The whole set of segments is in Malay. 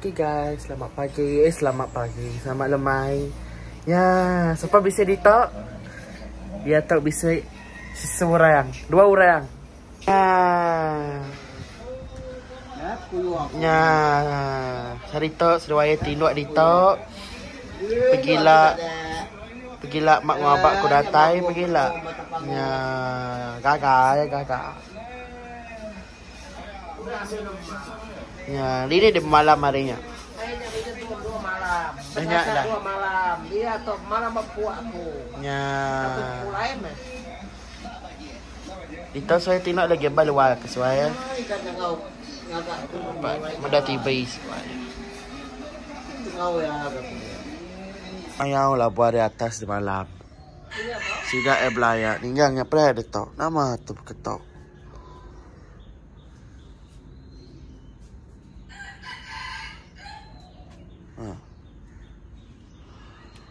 Okay guys, selamat pagi. Selamat lemai. Ya, siapa bisa ditok? Dia tok bisa seorang, dua orang. Ya, sarito sedaya tinduk ditok. Pergilah mak ngabak ku datai pergilah. Ya, gagal. Ya, ini di malam harinya. Banyak dah. 2 malam. Dia atau malam bapak aku. Ya. Mulai mas. Dito saya tinok lagi balual ke saya. Ikan ngau. Mada tiba suai. Ngau ya agak. Ayaw lah buat di atas di malam. Sida belaya. Ninggangnya pernah ada tau. Nama tu ketok.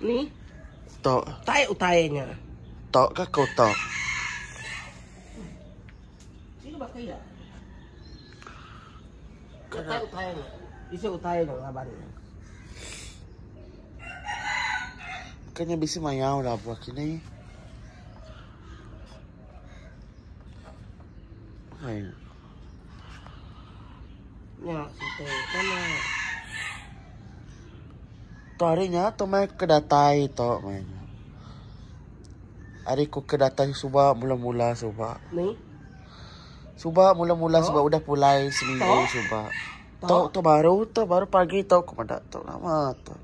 Ni? Tok. Tai utainya. Tok ke kau tok? Ini pakai ya? Tai utainya. Bisa utainya ngabarnya. Kanya bisa mayaw lah buat kini. Ay. Ya, situ. Mana? To harinya to may kedatai to may. Hari ko kedatai suba mula-mula suba. Ni? Suba mula-mula suba udah pulai seminggu suba. To baru pagi to kumada to lama to.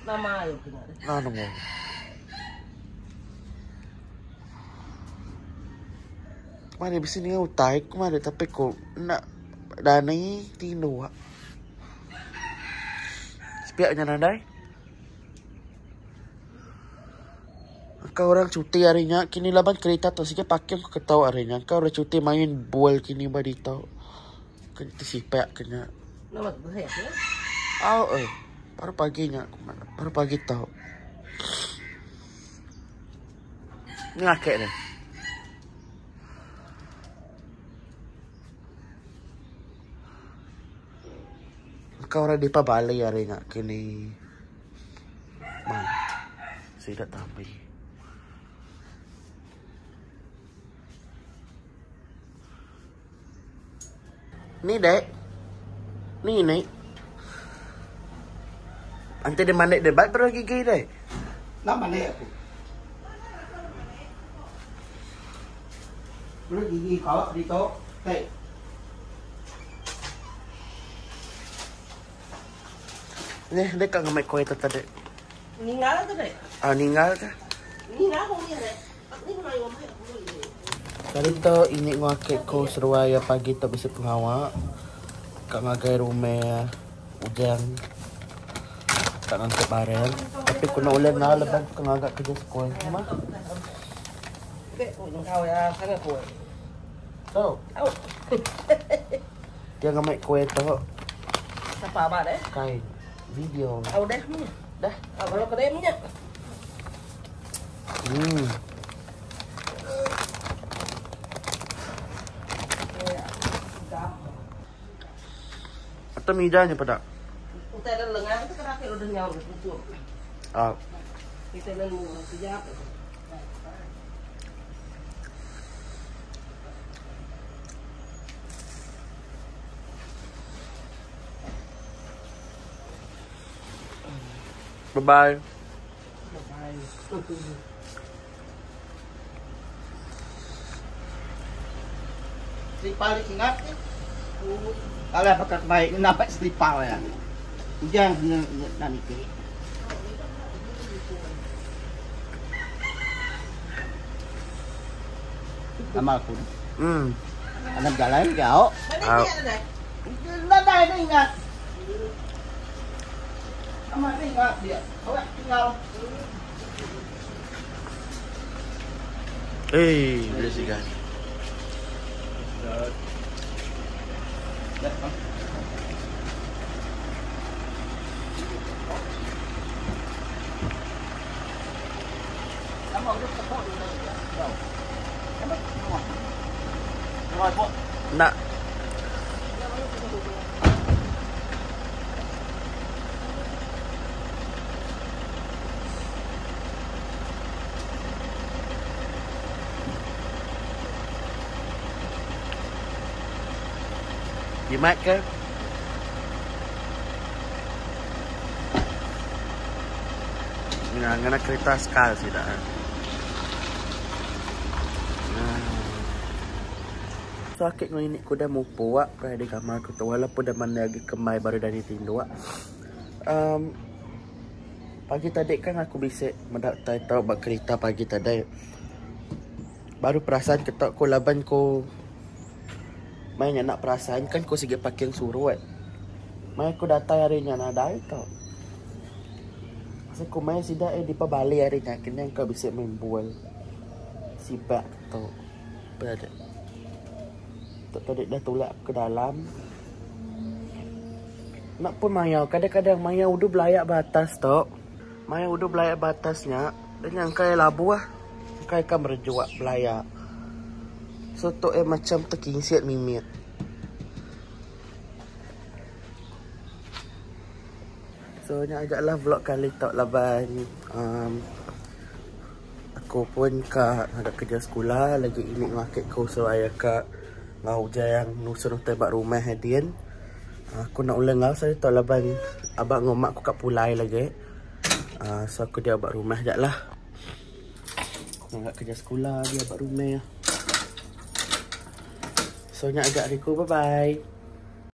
Nama ayo benar. Ano mo? Mari bisa ni utay kumada tapi ko na danay tinuwa. Sepiaknya nandai. Kau orang cuti harinya, kini laban kereta tu sikit pakai aku ketawa harinya. Kau orang cuti main bola kini badi tau. Kena sipak kena. Nama berhak ya? Baru paginya, baru pagi tau. Ngakek deh. Kau orang di Pabali harinya kini. Mana? Saya tak tahu. Ni dek. Ni. Ante de mandek debat baru gigi dek. Nama ni aku. Belum gigi kau di tok. Hey. Ni dek kang ngamai kue tu tadi. Ninggal tu dek. Ninggal ka? Ninggal aku ni dek. Ni kena yang mana? Kali to ini ngakek ko seruaya pagi to bisa penghawa. Kak ngagai rumah hujan. Tak ngantuk bareng. Tapi kuna ulan na leban kang agak kerja sekolah. Mah? Dek, kau ya sangat kau. Tahu? Tahu. Dia ngamai kue to. Siapa abah dek? Kain. Video. Tahu deh punya. Dah. Kalau kedai punya. Atau mijanya pada? Kita ada lengan itu kena udah nyawa tutup. Kita ada sejak. Bye-bye. Si paling ingat ni. Kalau pakai baik nampak selipar ya. Hujan nak nikah. Nama aku. Anak jalan kau. Dah ingat. Amat ingat dia. Awak tinggal. Boleh sih guys. Nak Jimat ke? Ngana kereta skal sih dah. So akik ng ini ko dah mupo kaya di kamar ko to walaupun dah mana lagi kemai baru dari tindo. Pagi tadi kan aku bisik mendak tahu bak kereta pagi tadi. Baru perasaan ketok ko laban ko mainnya nak perasaan kan ko sige pakai yang suruh. Mai ko datang harinya nada itu. Masa ko mai sida di pabali harinya kena ko bisik main bual. Sibak tu. Berada. Tadi dah tolak ke dalam. Nak pun mayau. Kadang-kadang mayau udah belayak batas tu. Mayau udah belayak batasnya. Dan yang kaya labu lah. Kaya kan merjuak belayak. So tu macam terkingsiat mimit. So ni ajaklah vlog kali tak laban. Aku pun ada kerja sekolah. Lagi ini market kau suraya kak. Ngau jayang nusun tebak rumah hadian. Aku nak ulang ngau saya tak laban abang ngomak aku kat pulai lagi. So aku dia abang rumah jap lah. Aku nak kerja sekolah dia abang rumah. So nyak ajak aku bye bye.